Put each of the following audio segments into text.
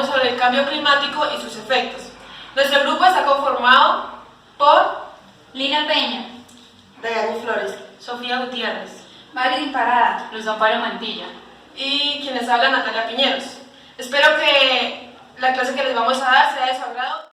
hablaremos sobre el cambio climático y sus efectos. Nuestro grupo está conformado por Lina Peña, Dayani Flores, Sofía Gutiérrez, Marilyn Parada, Luz Amparo Mantilla y quienes hablan, Natalia Piñeros. Espero que la clase que les vamos a dar sea de su agrado.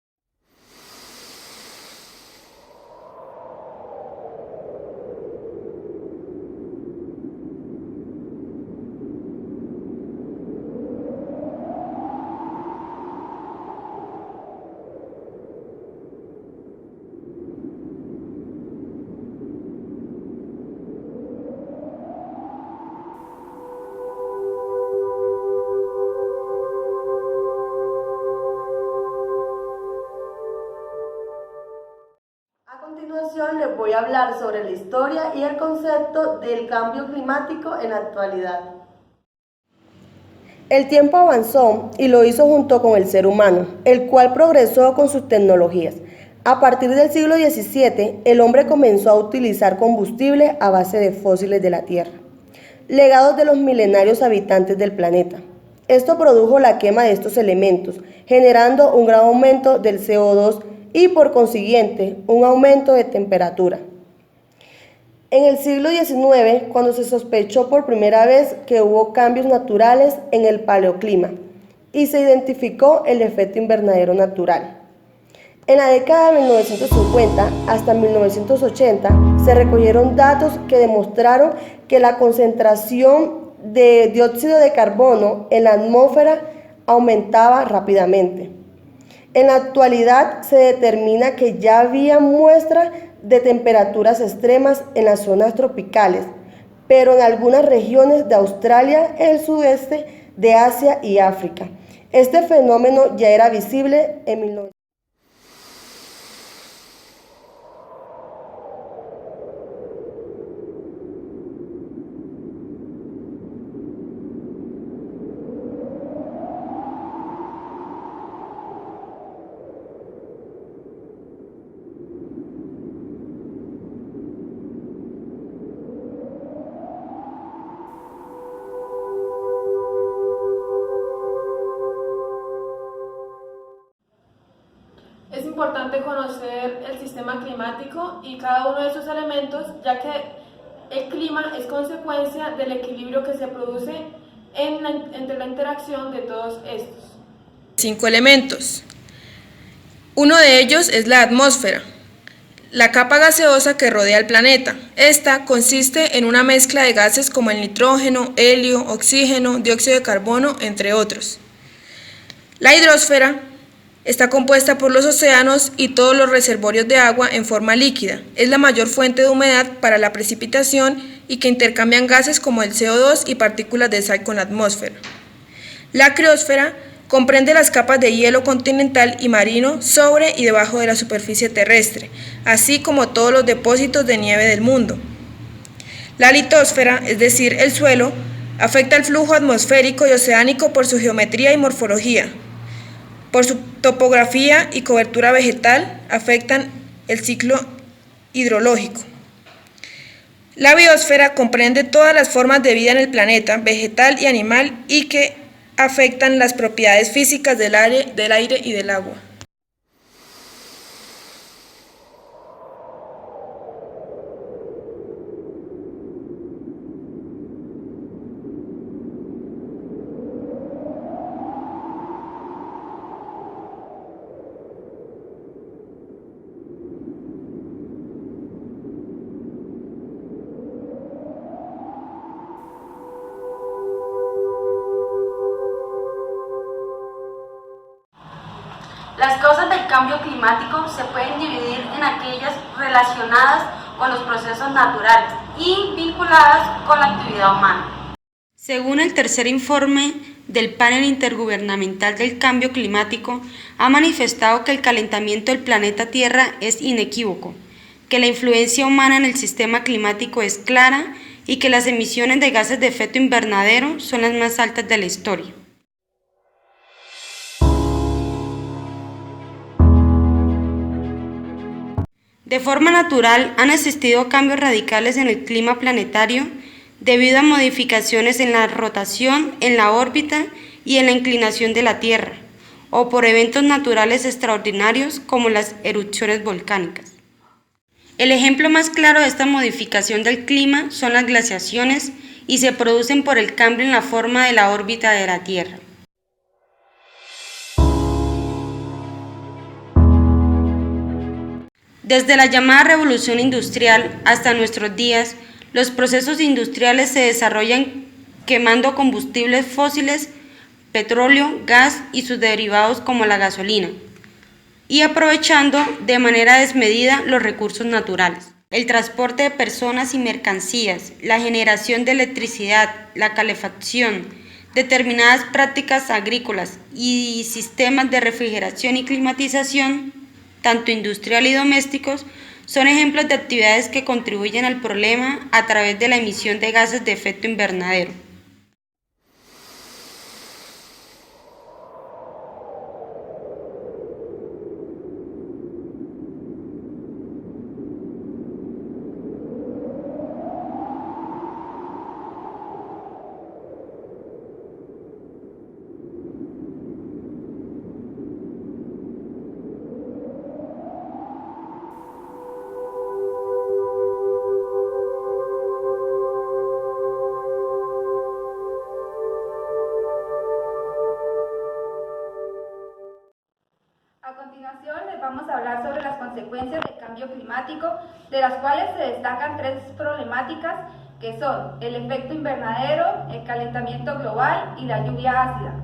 A continuación les voy a hablar sobre la historia y el concepto del cambio climático en la actualidad. El tiempo avanzó y lo hizo junto con el ser humano, el cual progresó con sus tecnologías. A partir del siglo XVII, el hombre comenzó a utilizar combustible a base de fósiles de la Tierra, legados de los milenarios habitantes del planeta. Esto produjo la quema de estos elementos, generando un gran aumento del CO2 y por consiguiente un aumento de temperatura. En el siglo XIX, cuando se sospechó por primera vez que hubo cambios naturales en el paleoclima y se identificó el efecto invernadero natural. En la década de 1950 hasta 1980 se recogieron datos que demostraron que la concentración de dióxido de carbono en la atmósfera aumentaba rápidamente. En la actualidad se determina que ya había muestras de temperaturas extremas en las zonas tropicales, pero en algunas regiones de Australia, el sudeste de Asia y África. Este fenómeno ya era visible en 1900. Es importante conocer el sistema climático y cada uno de sus elementos, ya que el clima es consecuencia del equilibrio que se produce entre la interacción de todos estos. 5 elementos. Uno de ellos es la atmósfera, la capa gaseosa que rodea el planeta. Esta consiste en una mezcla de gases como el nitrógeno, helio, oxígeno, dióxido de carbono, entre otros. La hidrosfera está compuesta por los océanos y todos los reservorios de agua en forma líquida. Es la mayor fuente de humedad para la precipitación y que intercambian gases como el CO2 y partículas de sal con la atmósfera. La criosfera comprende las capas de hielo continental y marino sobre y debajo de la superficie terrestre, así como todos los depósitos de nieve del mundo. La litosfera, es decir, el suelo, afecta el flujo atmosférico y oceánico por su geometría y morfología. Por su topografía y cobertura vegetal, afectan el ciclo hidrológico. La biosfera comprende todas las formas de vida en el planeta, vegetal y animal, y que afectan las propiedades físicas del aire y del agua. Las causas del cambio climático se pueden dividir en aquellas relacionadas con los procesos naturales y vinculadas con la actividad humana. Según el tercer informe del Panel Intergubernamental del Cambio Climático, ha manifestado que el calentamiento del planeta Tierra es inequívoco, que la influencia humana en el sistema climático es clara y que las emisiones de gases de efecto invernadero son las más altas de la historia. De forma natural han existido cambios radicales en el clima planetario debido a modificaciones en la rotación, en la órbita y en la inclinación de la Tierra. o por eventos naturales extraordinarios como las erupciones volcánicas. El ejemplo más claro de esta modificación del clima son las glaciaciones y se producen por el cambio en la forma de la órbita de la Tierra. Desde la llamada revolución industrial hasta nuestros días, los procesos industriales se desarrollan quemando combustibles fósiles, petróleo, gas y sus derivados como la gasolina, y aprovechando de manera desmedida los recursos naturales. El transporte de personas y mercancías, la generación de electricidad, la calefacción, determinadas prácticas agrícolas y sistemas de refrigeración y climatización, tanto industrial y domésticos, son ejemplos de actividades que contribuyen al problema a través de la emisión de gases de efecto invernadero. A continuación les vamos a hablar sobre las consecuencias del cambio climático, de las cuales se destacan tres problemáticas que son el efecto invernadero, el calentamiento global y la lluvia ácida.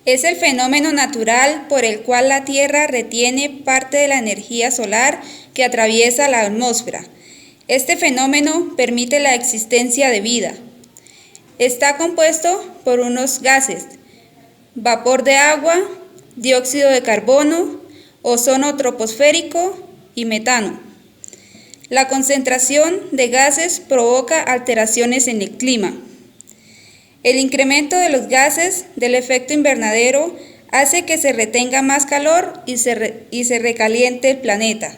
Es el fenómeno natural por el cual la Tierra retiene parte de la energía solar que atraviesa la atmósfera. Este fenómeno permite la existencia de vida. Está compuesto por unos gases: vapor de agua, dióxido de carbono, ozono troposférico y metano. La concentración de gases provoca alteraciones en el clima. El incremento de los gases del efecto invernadero hace que se retenga más calor y se recaliente el planeta.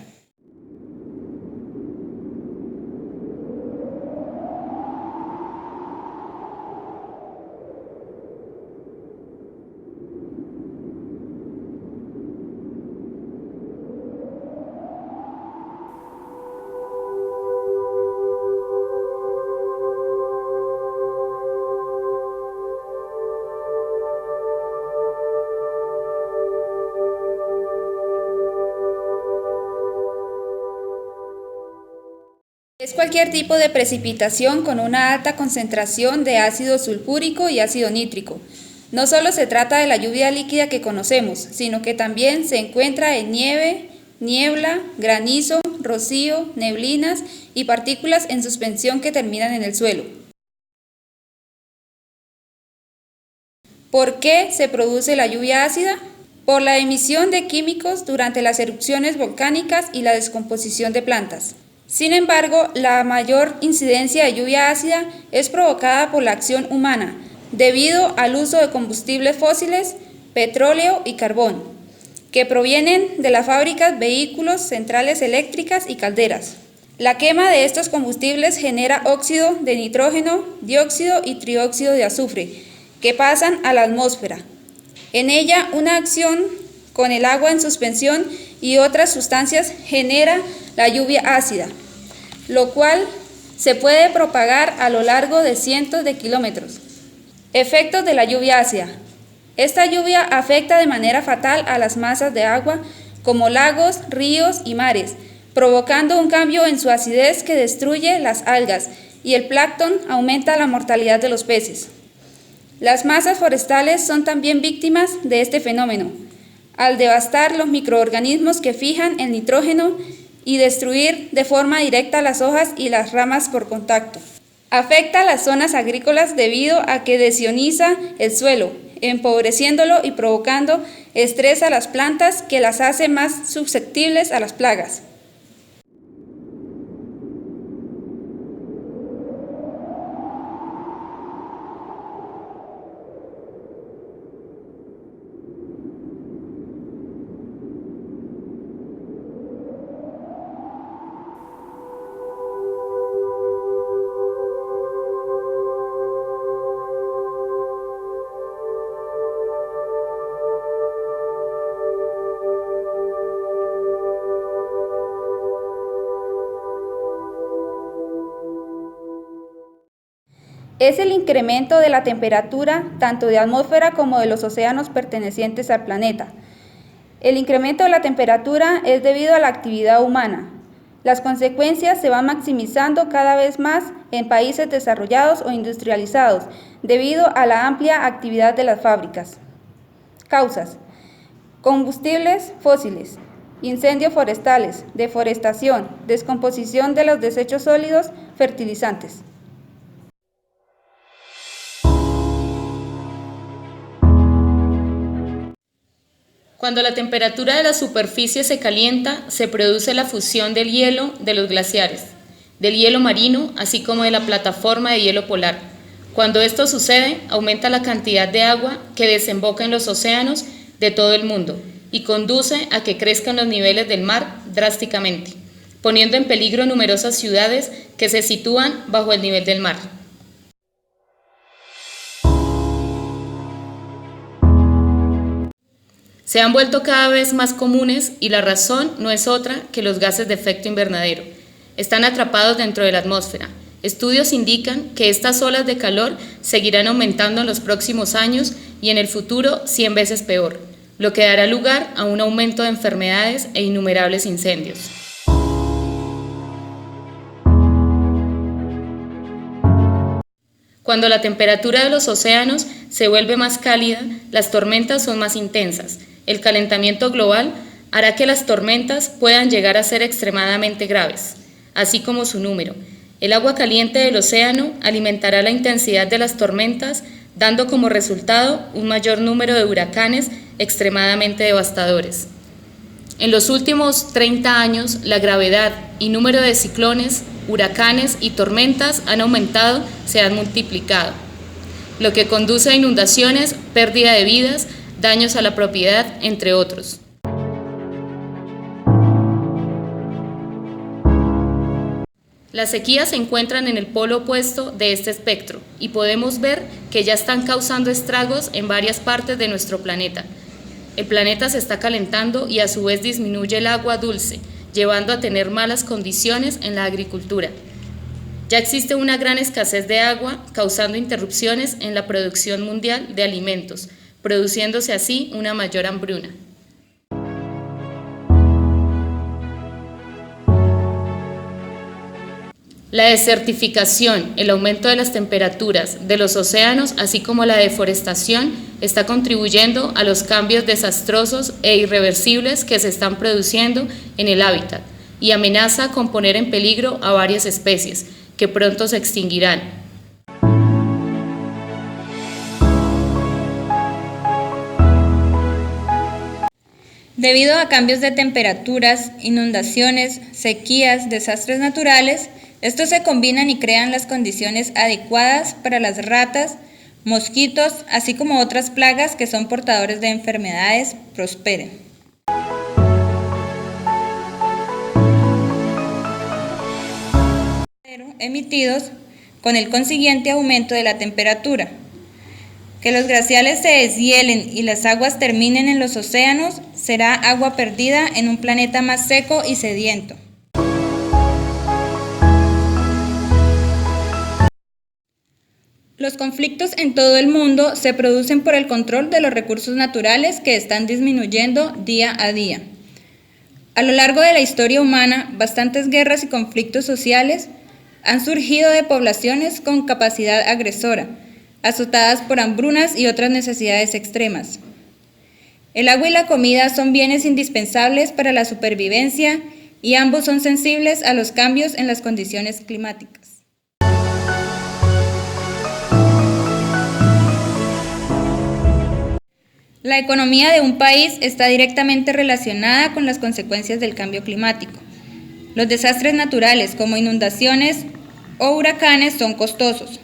Es cualquier tipo de precipitación con una alta concentración de ácido sulfúrico y ácido nítrico. No solo se trata de la lluvia líquida que conocemos, sino que también se encuentra en nieve, niebla, granizo, rocío, neblinas y partículas en suspensión que terminan en el suelo. ¿Por qué se produce la lluvia ácida? Por la emisión de químicos durante las erupciones volcánicas y la descomposición de plantas. Sin embargo, la mayor incidencia de lluvia ácida es provocada por la acción humana, debido al uso de combustibles fósiles, petróleo y carbón, que provienen de las fábricas, vehículos, centrales eléctricas y calderas. La quema de estos combustibles genera óxido de nitrógeno, dióxido y trióxido de azufre, que pasan a la atmósfera. En ella, una acción con el agua en suspensión y otras sustancias genera la lluvia ácida, lo cual se puede propagar a lo largo de cientos de kilómetros. Efectos de la lluvia ácida. Esta lluvia afecta de manera fatal a las masas de agua como lagos, ríos y mares, provocando un cambio en su acidez que destruye las algas y el plancton, aumenta la mortalidad de los peces. Las masas forestales son también víctimas de este fenómeno, al devastar los microorganismos que fijan el nitrógeno y destruir de forma directa las hojas y las ramas por contacto. Afecta a las zonas agrícolas debido a que desioniza el suelo, empobreciéndolo y provocando estrés a las plantas que las hace más susceptibles a las plagas. Es el incremento de la temperatura tanto de atmósfera como de los océanos pertenecientes al planeta. El incremento de la temperatura es debido a la actividad humana. Las consecuencias se van maximizando cada vez más en países desarrollados o industrializados debido a la amplia actividad de las fábricas. Causas: combustibles fósiles, incendios forestales, deforestación, descomposición de los desechos sólidos, fertilizantes. Cuando la temperatura de la superficie se calienta, se produce la fusión del hielo de los glaciares, del hielo marino, así como de la plataforma de hielo polar. Cuando esto sucede, aumenta la cantidad de agua que desemboca en los océanos de todo el mundo y conduce a que crezcan los niveles del mar drásticamente, poniendo en peligro numerosas ciudades que se sitúan bajo el nivel del mar. Se han vuelto cada vez más comunes y la razón no es otra que los gases de efecto invernadero. Están atrapados dentro de la atmósfera. Estudios indican que estas olas de calor seguirán aumentando en los próximos años y en el futuro 100 veces peor, lo que dará lugar a un aumento de enfermedades e innumerables incendios. Cuando la temperatura de los océanos se vuelve más cálida, las tormentas son más intensas. El calentamiento global hará que las tormentas puedan llegar a ser extremadamente graves, así como su número. El agua caliente del océano alimentará la intensidad de las tormentas, dando como resultado un mayor número de huracanes extremadamente devastadores. En los últimos 30 años, la gravedad y número de ciclones, huracanes y tormentas han aumentado, se han multiplicado, lo que conduce a inundaciones, pérdida de vidas, daños a la propiedad, entre otros. Las sequías se encuentran en el polo opuesto de este espectro y podemos ver que ya están causando estragos en varias partes de nuestro planeta. El planeta se está calentando y a su vez disminuye el agua dulce, llevando a tener malas condiciones en la agricultura. Ya existe una gran escasez de agua, causando interrupciones en la producción mundial de alimentos, produciéndose así una mayor hambruna. La desertificación, el aumento de las temperaturas de los océanos, así como la deforestación, está contribuyendo a los cambios desastrosos e irreversibles que se están produciendo en el hábitat y amenaza con poner en peligro a varias especies que pronto se extinguirán. Debido a cambios de temperaturas, inundaciones, sequías, desastres naturales, estos se combinan y crean las condiciones adecuadas para las ratas, mosquitos, así como otras plagas que son portadores de enfermedades, prosperen. Emitidos con el consiguiente aumento de la temperatura. Que los glaciares se deshielen y las aguas terminen en los océanos será agua perdida en un planeta más seco y sediento. Los conflictos en todo el mundo se producen por el control de los recursos naturales que están disminuyendo día a día. A lo largo de la historia humana, bastantes guerras y conflictos sociales han surgido de poblaciones con capacidad agresora, azotadas por hambrunas y otras necesidades extremas. El agua y la comida son bienes indispensables para la supervivencia y ambos son sensibles a los cambios en las condiciones climáticas. La economía de un país está directamente relacionada con las consecuencias del cambio climático. Los desastres naturales como inundaciones o huracanes son costosos.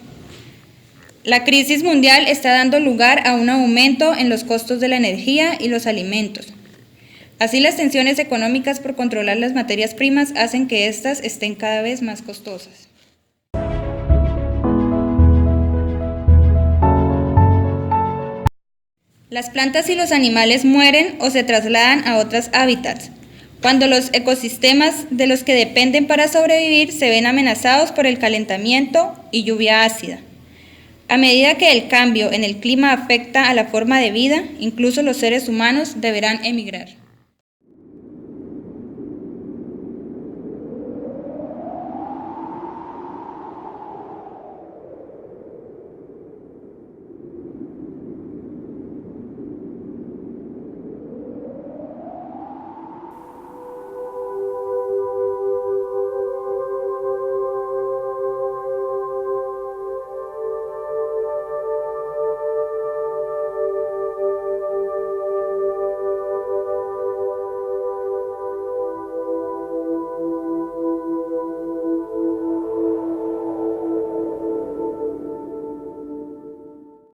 La crisis mundial está dando lugar a un aumento en los costos de la energía y los alimentos. Así, las tensiones económicas por controlar las materias primas hacen que éstas estén cada vez más costosas. Las plantas y los animales mueren o se trasladan a otros hábitats, cuando los ecosistemas de los que dependen para sobrevivir se ven amenazados por el calentamiento y lluvia ácida. A medida que el cambio en el clima afecta a la forma de vida, incluso los seres humanos deberán emigrar.